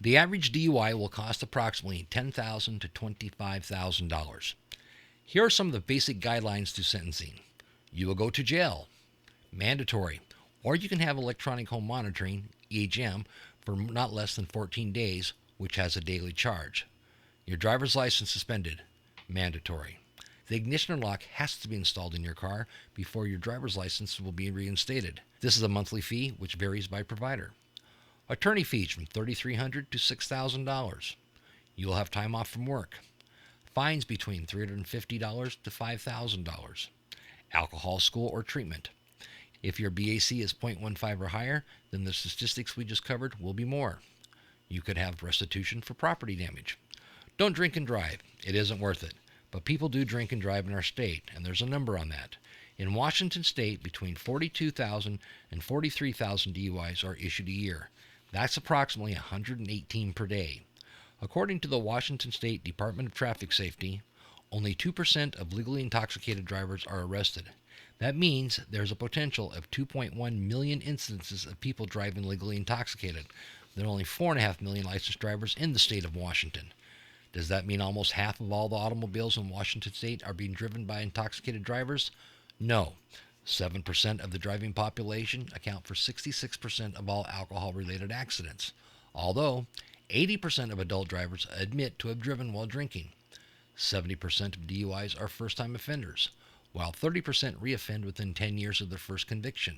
The average DUI will cost approximately $10,000 to $25,000. Here are some of the basic guidelines to sentencing. You will go to jail, mandatory, or you can have electronic home monitoring, EHM, for not less than 14 days, which has a daily charge. Your driver's license suspended, mandatory. The ignition lock has to be installed in your car before your driver's license will be reinstated. This is a monthly fee, which varies by provider. Attorney fees from $3,300 to $6,000. You will have time off from work. Fines between $350 to $5,000. Alcohol, school, or treatment. If your BAC is 0.15 or higher, then the statistics we just covered will be more. You could have restitution for property damage. Don't drink and drive. It isn't worth it. But people do drink and drive in our state, and there's a number on that. In Washington state, between 42,000 and 43,000 DUIs are issued a year. That's approximately 118 per day. According to the Washington State Department of Traffic Safety, only 2% of legally intoxicated drivers are arrested. That means there's a potential of 2.1 million instances of people driving legally intoxicated. There are only 4.5 million licensed drivers in the state of Washington. Does that mean almost half of all the automobiles in Washington state are being driven by intoxicated drivers? No. 7% of the driving population account for 66% of all alcohol-related accidents, although 80% of adult drivers admit to have driven while drinking. 70% of DUIs are first-time offenders, while 30% reoffend within 10 years of their first conviction.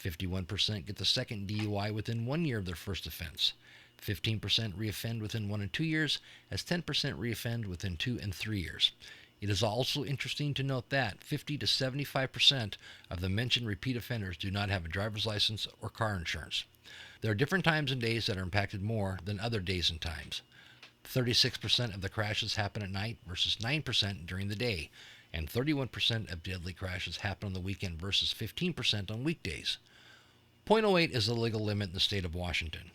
51% get the second DUI within 1 year of their first offense. 15% reoffend within 1 and 2 years, as 10% reoffend within 2 and 3 years. It is also interesting to note that 50 to 75% of the mentioned repeat offenders do not have a driver's license or car insurance. There are different times and days that are impacted more than other days and times. 36% of the crashes happen at night versus 9% during the day, and 31% of deadly crashes happen on the weekend versus 15% on weekdays. .08 is the legal limit in the state of Washington.